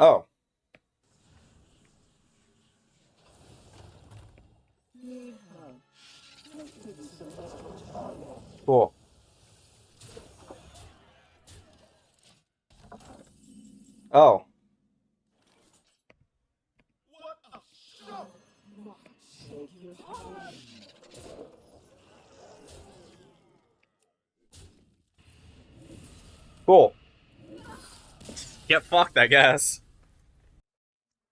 Oh. Cool. Oh. Cool. Get fucked, I guess.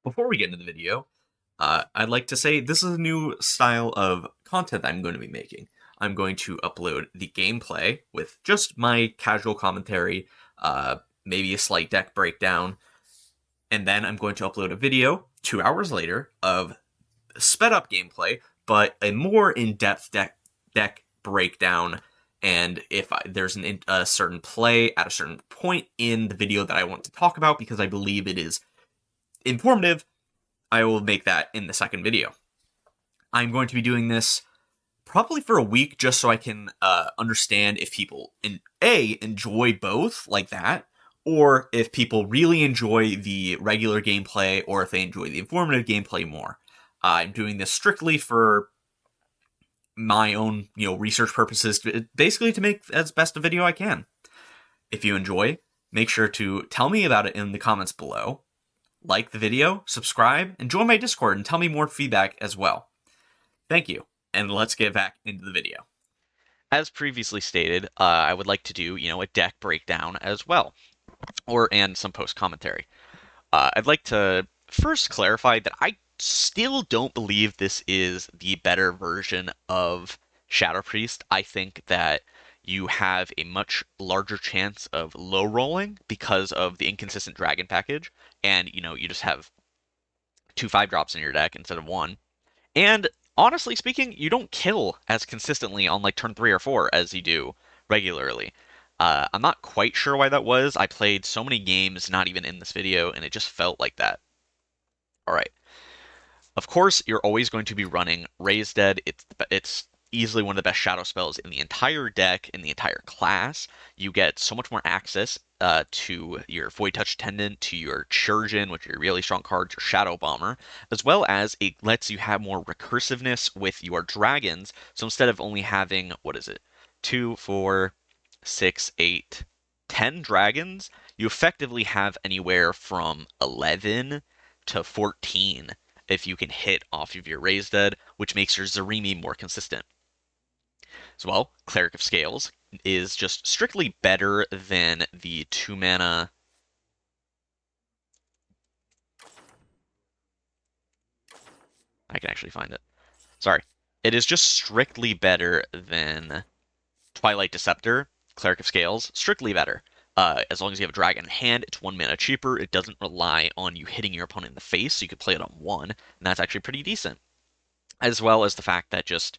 Before we get into the video, I'd like to say this is a new style of content I'm going to be making. I'm going to upload the gameplay with just my casual commentary, maybe a slight deck breakdown, and then I'm going to upload a video 2 hours later of sped up gameplay, but a more in depth deck breakdown. And if there's a certain play at a certain point in the video that I want to talk about because I believe it is informative, I will make that in the second video. I'm going to be doing this probably for a week just so I can understand if people enjoy both like that, or if people really enjoy the regular gameplay, or if they enjoy the informative gameplay more. I'm doing this strictly for my own, research purposes, basically to make as best a video I can. If you enjoy, make sure to tell me about it in the comments below. Like the video, subscribe, and join my Discord and tell me more feedback as well. Thank you, and let's get back into the video. As previously stated, I would like to do, a deck breakdown as well, and some post commentary. I'd like to first clarify that I still don't believe this is the better version of Shadow Priest. I think that you have a much larger chance of low rolling because of the inconsistent dragon package, and you just have 2 5 drops in your deck instead of one. And honestly speaking, you don't kill as consistently on like turn 3 or 4 as you do regularly. I'm not quite sure why that was. I played so many games, not even in this video, and it just felt like that. All right. Of course, you're always going to be running Raise Dead. It's easily one of the best shadow spells in the entire deck, in the entire class. You get so much more access to your Void Touch Attendant, to your Chirurgeon, which are your really strong cards, your Shadow Bomber, as well as it lets you have more recursiveness with your dragons. So instead of only having, what is it, 2, 4, 6, 8, 10 dragons, you effectively have anywhere from 11 to 14 if you can hit off of your Raise Dead, which makes your Zarimi more consistent. As well, Cleric of Scales is just strictly better than the 2 mana. I can actually find it. Sorry. It is just strictly better than Twilight Deceptor, Cleric of Scales. Strictly better. As long as you have a dragon in hand, it's 1 mana cheaper. It doesn't rely on you hitting your opponent in the face, so you could play it on 1, and that's actually pretty decent. As well as the fact that just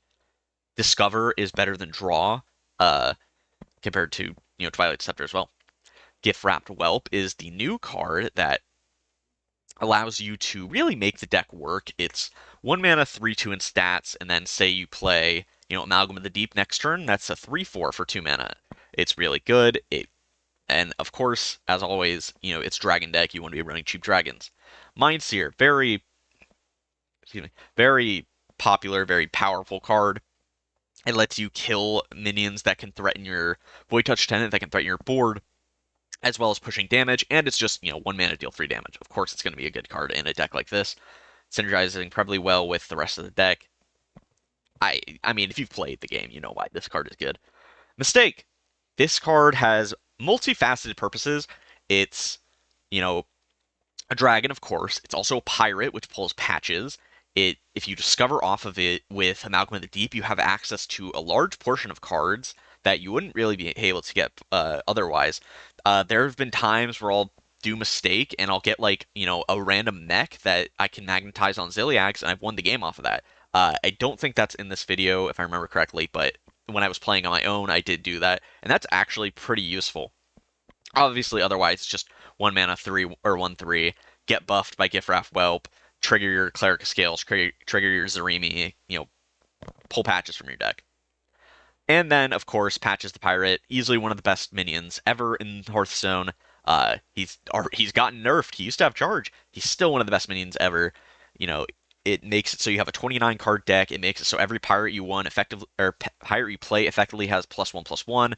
Discover is better than Draw, uh, compared to Twilight Scepter as well. Gift Wrapped Whelp is the new card that allows you to really make the deck work. It's 1 mana, 3/2 in stats, and then say you play Amalgam of the Deep next turn, that's a 3/4 for 2 mana. It's really good. And of course, as always, it's dragon deck. You want to be running cheap dragons. Mindseer, very popular, very powerful card. It lets you kill minions that can threaten your Void Touch Tenant, that can threaten your board, as well as pushing damage, and it's just, 1 mana deal 3 damage. Of course, it's going to be a good card in a deck like this, synergizing incredibly well with the rest of the deck. I mean, if you've played the game, you know why this card is good. Mistake! This card has multifaceted purposes. It's, you know, a dragon, of course. It's also a pirate, which pulls patches. If you discover off of it with Amalgam of the Deep, you have access to a large portion of cards that you wouldn't really be able to get otherwise. There have been times where I'll do mistake and I'll get like a random mech that I can magnetize on Ziliax, and I've won the game off of that. I don't think that's in this video if I remember correctly, but when I was playing on my own, I did do that, and that's actually pretty useful. Obviously, otherwise, it's just 1 mana 3 or 1/3, get buffed by Gift Whelp, trigger your Cleric of Scales, trigger your Zarimi, pull patches from your deck. And then, of course, Patches the Pirate, easily one of the best minions ever in Hearthstone. He's gotten nerfed. He used to have charge. He's still one of the best minions ever. You know, it makes it so you have a 29 card deck. It makes it so every pirate you won effectively or pirate you play effectively has +1/+1,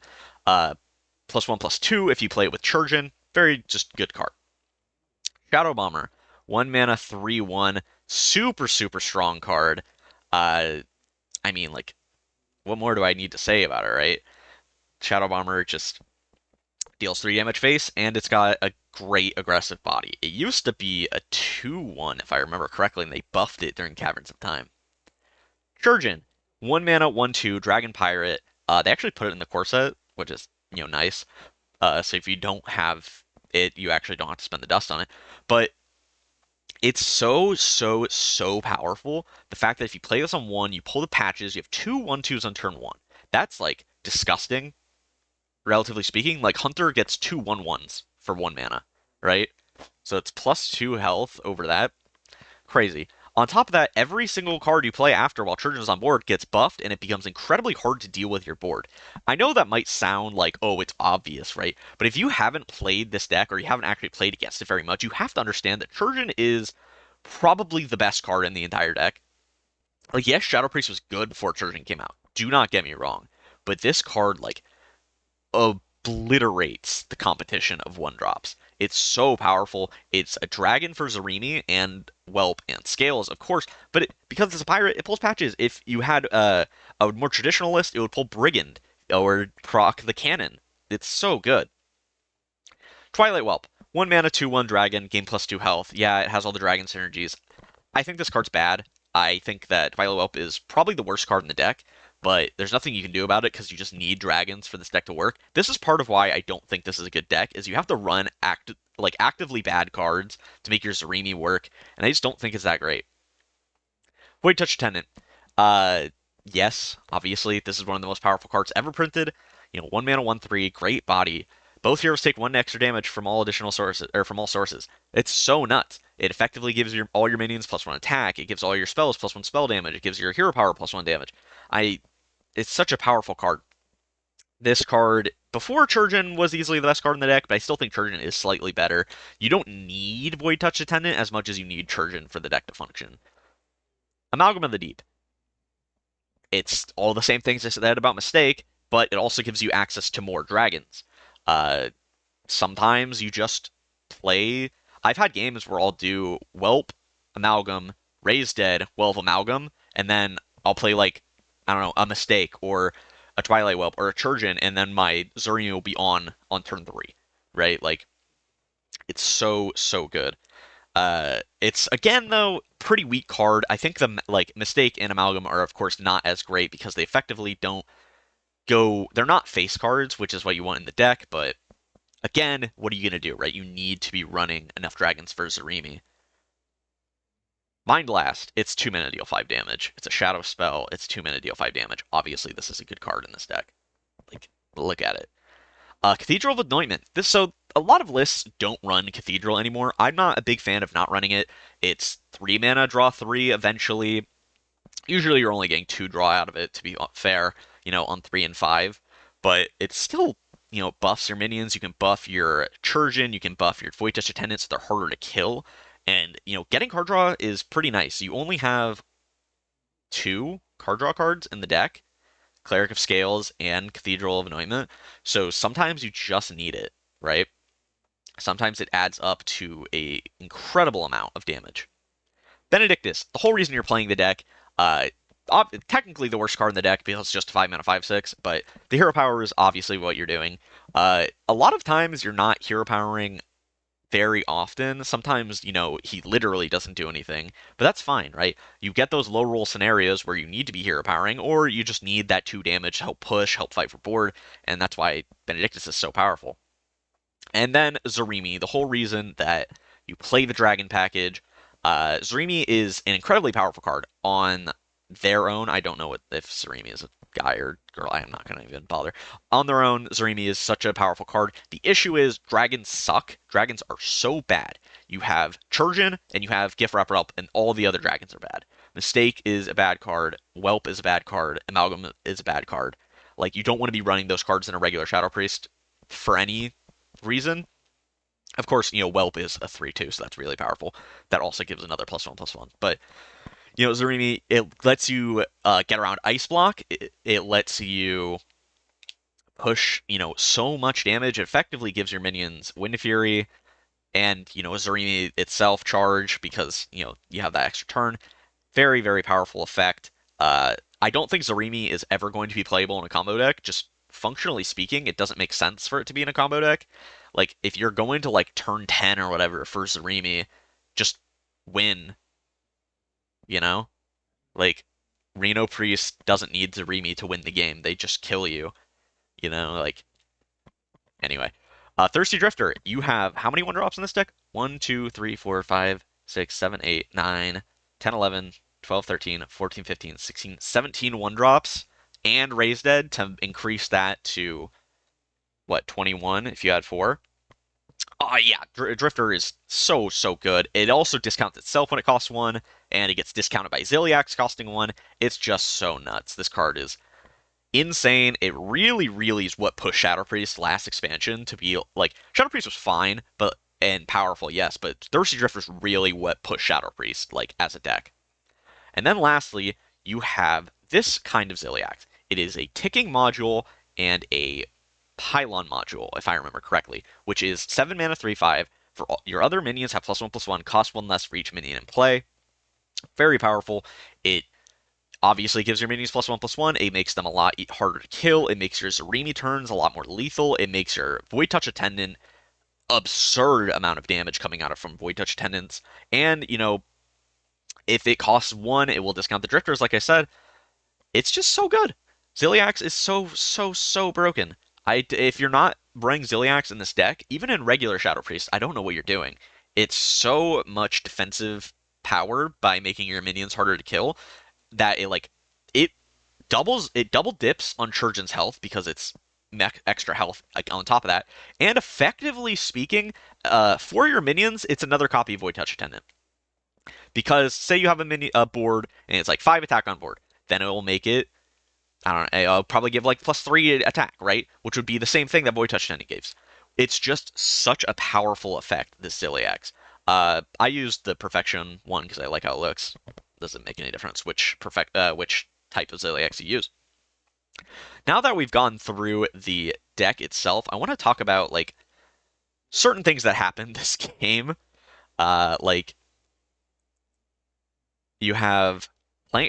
+1/+2 if you play it with Churgeon. Very just good card. Shadow Bomber, 1 mana 3/1, super super strong card. Uh, I mean like what more do I need to say about it, right? Shadow Bomber just deals 3 damage face, and it's got a great aggressive body. It used to be a 2/1, if I remember correctly, and they buffed it during Caverns of Time. Churgeon, 1 mana, 1/2, Dragon Pirate. They actually put it in the core set, which is, nice. So if you don't have it, you actually don't have to spend the dust on it. But it's so, so, so powerful. The fact that if you play this on one, you pull the patches, you have 2/1/2s on turn one. That's like disgusting relatively speaking. Like Hunter gets 2/1/1s for 1 mana, right? So it's +2 health over that. Crazy. On top of that, every single card you play after while Churgeon is on board gets buffed, and it becomes incredibly hard to deal with your board. I know that might sound like, oh, it's obvious, right? But if you haven't played this deck, or you haven't actually played against it very much, you have to understand that Churgeon is probably the best card in the entire deck. Like, yes, Shadow Priest was good before Churgeon came out. Do not get me wrong. But this card, like, obliterates the competition of one drops. It's so powerful. It's a dragon for Zarimi and Whelp and Scales, of course, but because it's a pirate, it pulls patches. If you had a more traditional list, it would pull Brigand or proc the cannon. It's so good. Twilight Whelp. 1 mana, 2/1 dragon, gain +2 health. Yeah, it has all the dragon synergies. I think this card's bad. I think that Violet Whelp is probably the worst card in the deck, but there's nothing you can do about it because you just need dragons for this deck to work. This is part of why I don't think this is a good deck, is you have to run actively bad cards to make your Zarimi work, and I just don't think it's that great. Void Touch Attendant. Uh, yes, obviously, this is one of the most powerful cards ever printed. 1 mana, 1/3, great body. Both heroes take 1 extra damage from all additional sources, or from all sources. It's so nuts. It effectively gives all your minions +1 attack. It gives all your spells +1 spell damage. It gives your hero power +1 damage. It's such a powerful card. This card, before Churgeon was easily the best card in the deck, but I still think Churgeon is slightly better. You don't need Void Touch Attendant as much as you need Churgeon for the deck to function. Amalgam of the Deep. It's all the same things I said about Mistake, but it also gives you access to more dragons. Uh, Sometimes you just play. I've had games where I'll do Whelp, Amalgam, Raise Dead, Whelp, Amalgam, and then I'll play like, I don't know, a Mistake or a Twilight Whelp or a Churgeon, and then my Zuri will be on turn three, right? Like, it's so, so good. It's again though pretty weak card. I think the like Mistake and Amalgam are of course not as great because they effectively don't go. They're not face cards, which is what you want in the deck. But again, what are you gonna do, right? You need to be running enough dragons for Zarimi. Mind Blast. It's 2 mana, deal 5 damage. It's a shadow spell. It's 2 mana, deal 5 damage. Obviously, this is a good card in this deck. Like, look at it. Cathedral of Anointment. So a lot of lists don't run Cathedral anymore. I'm not a big fan of not running it. It's 3 mana, draw 3 eventually. Usually you're only getting 2 draw out of it, to be fair, on 3 and 5. But it's still, buffs your minions. You can buff your Churgeon. You can buff your Void Touch Attendants so they're harder to kill. And, getting card draw is pretty nice. You only have 2 card draw cards in the deck. Cleric of Scales and Cathedral of Anointment. So sometimes you just need it, right? Sometimes it adds up to a incredible amount of damage. Benedictus, the whole reason you're playing the deck, technically the worst card in the deck because it's just 5 mana 5/6, but the hero power is obviously what you're doing. A lot of times you're not hero powering very often. Sometimes, he literally doesn't do anything, but that's fine, right? You get those low roll scenarios where you need to be hero powering, or you just need that 2 damage to help push, help fight for board, and that's why Benedictus is so powerful. And then Zarimi, the whole reason that you play the dragon package. Zarimi is an incredibly powerful card on their own. I don't know if Zarimi is a guy or girl. I am not going to even bother. On their own, Zarimi is such a powerful card. The issue is dragons suck. Dragons are so bad. You have Churgeon and you have Gift Wrapper Up, and all the other dragons are bad. Mistake is a bad card. Whelp is a bad card. Amalgam is a bad card. Like, you don't want to be running those cards in a regular Shadow Priest for any reason. Of course, Whelp is a 3/2, so that's really powerful. That also gives another +1/+1. But Zarimi, it lets you get around Ice Block. It lets you push, so much damage. It effectively gives your minions Wind Fury and, Zarimi itself charge because, you have that extra turn. Very, very powerful effect. I don't think Zarimi is ever going to be playable in a combo deck. Just functionally speaking, it doesn't make sense for it to be in a combo deck. Like, if you're going to, like, turn 10 or whatever for Zarimi, just win, you know? Like, Reno Priest doesn't need Zarimi to win the game. They just kill you, Like, anyway. Thirsty Drifter, you have how many one drops in this deck? 1, 2, 3, 4, 5, 6, 7, 8, 9, 10, 11, 12, 13, 14, 15, 16, 17 one drops and Raise Dead to increase that to what, 21 if you had 4. Oh yeah, Drifter is so, so good. It also discounts itself when it costs 1, and it gets discounted by Ziliax costing 1. It's just so nuts. This card is insane. It really, really is what pushed Shadow Priest last expansion to be like Shadow Priest was fine, but and powerful, yes, but Thirsty Drifter's really what pushed Shadow Priest like as a deck. And then lastly, you have this kind of Ziliax. It is a ticking module and a pylon module, if I remember correctly, which is 7 mana 3/5. For all, your other minions have +1/+1, cost 1 less for each minion in play. Very powerful. It obviously gives your minions +1/+1. It makes them a lot harder to kill. It makes your Zarimi turns a lot more lethal. It makes your Void Touch Attendant absurd amount of damage coming out of from Void Touch Attendants. And, if it costs 1, it will discount the Drifters, like I said. It's just so good. Ziliax is so, so, so broken. If you're not running Ziliax in this deck, even in regular Shadow Priest, I don't know what you're doing. It's so much defensive power by making your minions harder to kill that it it double dips on Churgeon's health because it's extra health like on top of that. And effectively speaking, for your minions, it's another copy of Void Touch Attendant. Because say you have a board and it's like 5 attack on board, then it will make it, I don't know, I'll probably give like +3 attack, right? Which would be the same thing that Void Touch Attendant gives. It's just such a powerful effect, this Ziliax. I used the Perfection one because I like how it looks. Doesn't make any difference which type of Ziliax you use. Now that we've gone through the deck itself, I want to talk about like certain things that happened this game. Like you have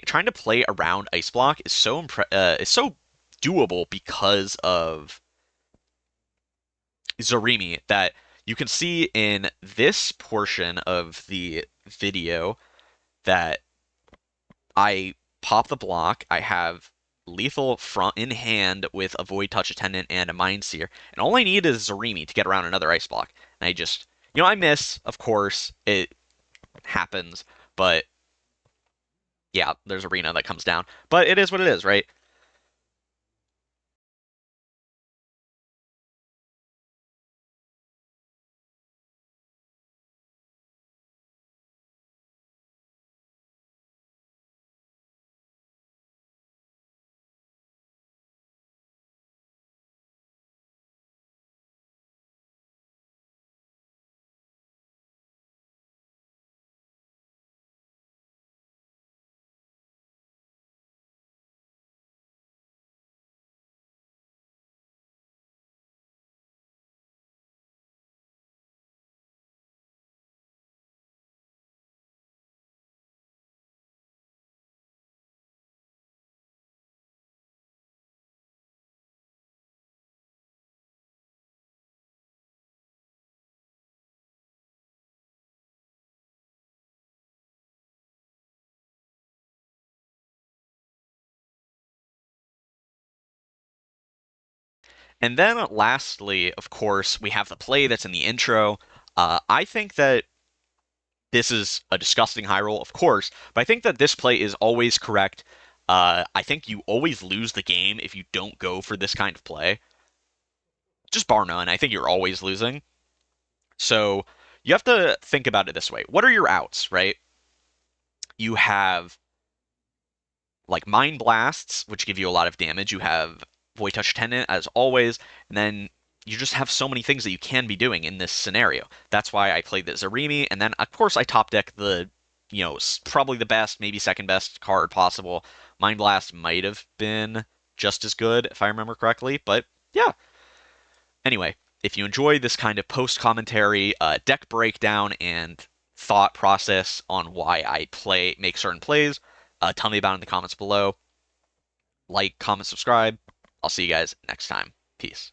trying to play around Ice Block is so doable because of Zarimi that you can see in this portion of the video that I pop the block, I have lethal front in hand with a Void Touch Attendant and a Mind Seer, and all I need is Zarimi to get around another Ice Block. And I just, I miss, of course, it happens, but yeah, there's Arena that comes down. But it is what it is, right? And then lastly, of course, we have the play that's in the intro. I think that this is a disgusting high roll, of course, but I think that this play is always correct. I think you always lose the game if you don't go for this kind of play. Just bar none. I think you're always losing. So you have to think about it this way. What are your outs, right? You have like Mind Blasts, which give you a lot of damage. You have Void Touch Tenant, as always, and then you just have so many things that you can be doing in this scenario. That's why I played the Zarimi, and then of course I top deck the, probably the best, maybe second best card possible. Mind Blast might have been just as good if I remember correctly, but yeah. Anyway, if you enjoy this kind of post commentary, deck breakdown, and thought process on why I make certain plays, tell me about it in the comments below. Like, comment, subscribe. I'll see you guys next time. Peace.